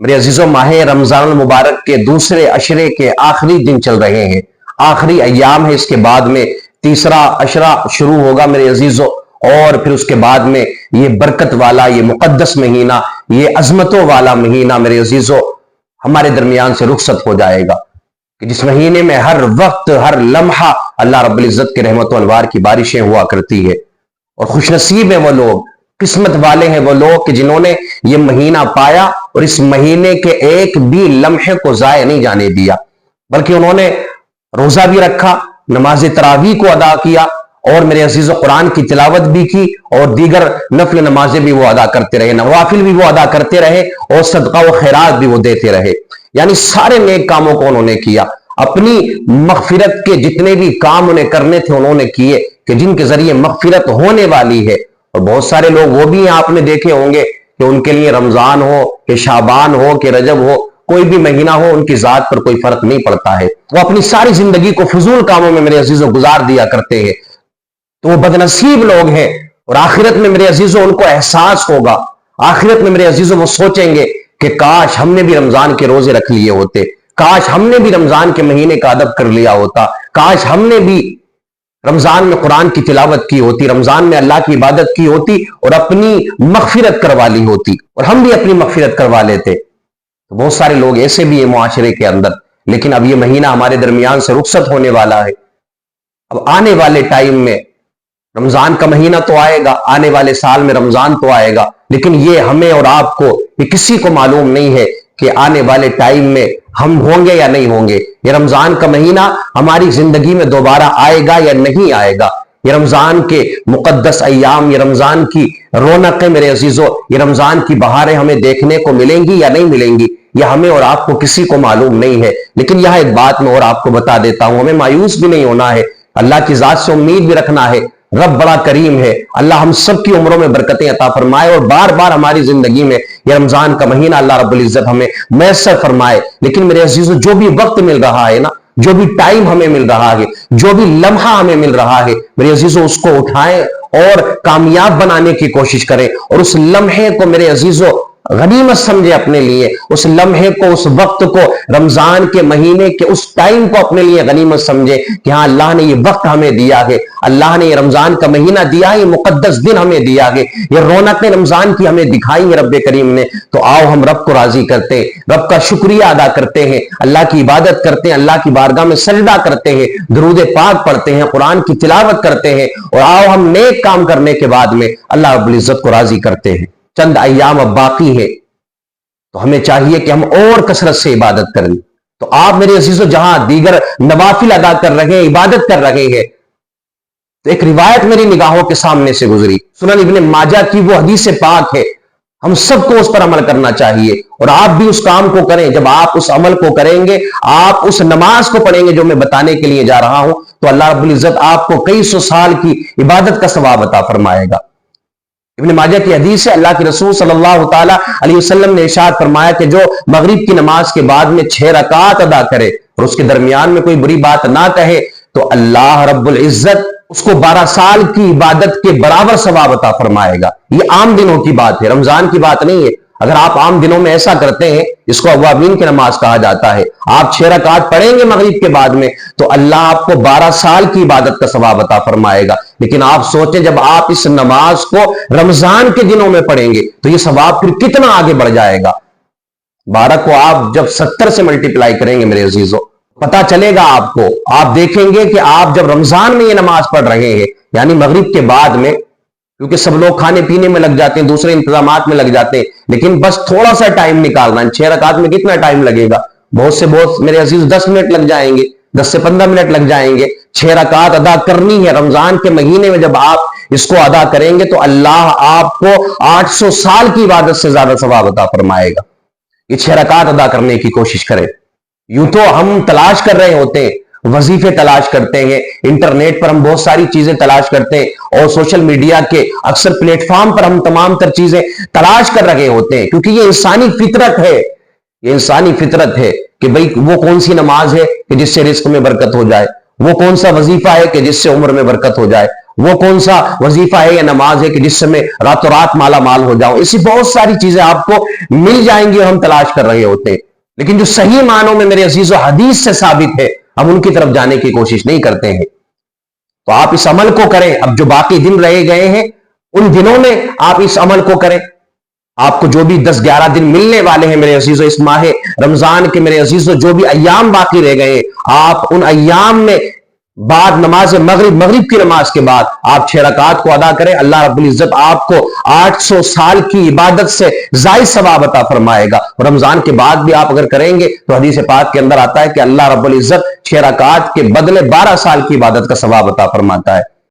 मेरे अजीजों, माह रमजान मुबारक के दूसरे अशरे के आखिरी दिन चल रहे हैं, आखिरी अय्याम है। इसके बाद में तीसरा अशरा शुरू होगा मेरे अजीजों, और फिर उसके बाद में ये बरकत वाला, ये मुकद्दस महीना, ये अजमतों वाला महीना मेरे अजीजों हमारे दरमियान से रुखसत हो जाएगा, कि जिस महीने में हर वक्त हर लम्हा अल्लाह रब्बुल इज्जत के रहमत व अनवार की बारिशें हुआ करती है। और खुशनसीब है वो लोग, किस्मत वाले हैं वो लोग कि जिन्होंने ये महीना पाया और इस महीने के एक भी लम्हे को जाया नहीं जाने दिया, बल्कि उन्होंने रोजा भी रखा, नमाज तरावी को अदा किया, और मेरे अजीज़ कुरान की तिलावत भी की, और दीगर नफल नमाजें भी वो अदा करते रहे, नवाफिल भी वो अदा करते रहे, और सदका व खैरात भी वो देते रहे। यानी सारे नेक कामों को उन्होंने किया, अपनी मगफिरत के जितने भी काम उन्हें करने थे उन्होंने किए, कि जिनके जरिए मगफिरत होने वाली है। और बहुत सारे लोग वो भी आपने देखे होंगे कि उनके लिए रमजान हो कि शाबान हो कि रजब हो, कोई भी महीना हो, उनकी जात पर कोई फर्क नहीं पड़ता है। वो अपनी सारी जिंदगी को फजूल कामों में मेरे अजीजों गुजार दिया करते हैं, तो वो बदनसीब लोग हैं। और आखिरत में मेरे अजीजों उनको एहसास होगा, आखिरत में मेरे अजीजों वो सोचेंगे कि काश हमने भी रमजान के रोजे रख लिए होते, काश हमने भी रमजान के महीने का अदब कर लिया होता, काश हमने भी रमजान में कुरान की तिलावत की होती, रमजान में अल्लाह की इबादत की होती, और अपनी मगफिरत करवा ली होती, और हम भी अपनी मगफिरत करवा लेते। तो बहुत सारे लोग ऐसे भी है मुआशरे के अंदर। लेकिन अब ये महीना हमारे दरमियान से रुखसत होने वाला है। अब आने वाले टाइम में रमजान का महीना तो आएगा, आने वाले साल में रमजान तो आएगा, लेकिन ये हमें और आपको, ये किसी को मालूम नहीं है कि आने वाले टाइम में हम होंगे या नहीं होंगे। ये रमजान का महीना हमारी जिंदगी में दोबारा आएगा या नहीं आएगा। ये रमजान के मुकद्दस अय्याम, ये रमजान की रौनकें मेरे अजीजों, ये रमजान की बहारें हमें देखने को मिलेंगी या नहीं मिलेंगी, यह हमें और आपको किसी को मालूम नहीं है। लेकिन यह एक बात मैं और आपको बता देता हूं, हमें मायूस भी नहीं होना है, अल्लाह की जात से उम्मीद भी रखना है। रब बड़ा करीम है, अल्लाह हम सब की उम्रों में बरकतें अता फरमाए, और बार बार हमारी जिंदगी में यह रमजान का महीना अल्लाह रब्बुल इज्जत हमें मैसर फरमाए। लेकिन मेरे अजीजों, जो भी वक्त मिल रहा है ना, जो भी टाइम हमें मिल रहा है, जो भी लम्हा हमें मिल रहा है, मेरे अजीजों उसको उठाएं और कामयाब बनाने की कोशिश करें, और उस लम्हे को मेरे अजीजों गनीमत समझे अपने लिए, उस लम्हे को, उस वक्त को, रमजान के महीने के उस टाइम को अपने लिए गनीमत समझे कि हाँ, अल्लाह ने ये वक्त हमें दिया है, अल्लाह ने ये रमजान का महीना दिया है, ये मुकद्दस दिन हमें दिया है, ये रौनकें रमजान की हमें दिखाई है रब्बे करीम ने। तो आओ हम रब को राजी करते हैं, रब का शुक्रिया अदा करते हैं, अल्लाह की इबादत करते हैं, अल्लाह की बारगाह में सजदा करते हैं, दुरूद पाक पढ़ते हैं, कुरान की तिलावत करते हैं, और आओ हम नेक काम करने के बाद में अल्लाह रब्बुल इज्जत को राजी करते हैं। चंद अय्याम अब बाकी है, तो हमें चाहिए कि हम और कसरत से इबादत करें। तो आप मेरे अजीजों जहां दीगर नवाफिल अदा कर रहे हैं, इबादत कर रहे हैं, तो एक रिवायत मेरी निगाहों के सामने से गुजरी, सुनन इब्ने माजा की वो हदीस पाक है, हम सबको उस पर अमल करना चाहिए, और आप भी उस काम को करें। जब आप उस अमल को करेंगे, आप उस नमाज को पढ़ेंगे जो मैं बताने के लिए जा रहा हूं, तो अल्लाह रब्बुल इज्जत आपको कई सौ साल की इबादत का सवाब अता फरमाएगा। इब्ने माजा की हदीस है, अल्लाह के रसूल सल्लल्लाहु ताला अलैहि वसल्लम ने इरशाद फरमाया कि जो मगरिब की नमाज के बाद में 6 रकात अदा करे और उसके दरमियान में कोई बुरी बात ना कहे, तो अल्लाह रब्बुल इज्जत उसको 12 साल की इबादत के बराबर सवाब अता फरमाएगा। ये आम दिनों की बात है, रमजान की बात नहीं है। अगर आप आम दिनों में ऐसा करते हैं, इसको अव्वाबीन की नमाज कहा जाता है, आप 6 रकात पढ़ेंगे मगरिब के बाद में, तो अल्लाह आपको 12 साल की इबादत का सवाब अता फरमाएगा। लेकिन आप सोचें, जब आप इस नमाज को रमजान के दिनों में पढ़ेंगे, तो ये सवाब फिर कितना आगे बढ़ जाएगा। 12 को आप जब 70 से मल्टीप्लाई करेंगे मेरे अजीजों, पता चलेगा आपको, आप देखेंगे कि आप जब रमजान में ये नमाज पढ़ रहे हैं, यानी मगरिब के बाद में, क्योंकि सब लोग खाने पीने में लग जाते हैं, दूसरे इंतजामात में लग जाते हैं, लेकिन बस थोड़ा सा टाइम निकालना है। 6 रकात में कितना टाइम लगेगा? बहुत से बहुत मेरे अजीज 10 मिनट लग जाएंगे, 10 से 15 मिनट लग जाएंगे। 6 रकात अदा करनी है रमजान के महीने में। जब आप इसको अदा करेंगे तो अल्लाह आपको 800 साल की इबादत से ज्यादा सवाब अता फरमाएगा। ये 6 रकात अदा करने की कोशिश करें। यूं तो हम तलाश कर रहे होते हैं, वजीफे तलाश करते हैं, इंटरनेट पर हम बहुत सारी चीजें तलाश करते हैं, और सोशल मीडिया के अक्सर प्लेटफॉर्म पर हम तमाम तर चीजें तलाश कर रहे होते हैं, क्योंकि ये इंसानी फितरत है, ये इंसानी फितरत है कि भाई वो कौन सी नमाज है कि जिससे रिस्क में बरकत हो जाए, वो कौन सा वजीफा है कि जिससे उम्र में बरकत हो जाए, वो कौन सा वजीफा है या नमाज है कि जिससे मैं रातों रात माला माल हो जाऊं। ऐसी बहुत सारी चीजें आपको मिल जाएंगी और हम तलाश कर रहे होते हैं, लेकिन जो सही मानों में मेरे अजीजों हदीस से साबित है, हम उनकी तरफ जाने की कोशिश नहीं करते हैं। तो आप इस अमल को करें। अब जो बाकी दिन रह गए हैं उन दिनों में आप इस अमल को करें। आपको जो भी 10-11 दिन मिलने वाले हैं मेरे अजीजों, इस माह रमजान के मेरे अजीजों जो भी अय्याम बाकी रह गए, आप उन अय्याम में बाद नमाज मगरिब की नमाज के बाद आप 6 रकात को अदा करें। अल्लाह रब्बुल इज्जत आपको 800 साल की इबादत से जायद सवाब अता फरमाएगा। रमजान के बाद भी आप अगर करेंगे तो हदीस पाक के अंदर आता है कि अल्लाह रब्बुल इज्जत 6 रकात के बदले 12 साल की इबादत का सवाब अता फरमाता है।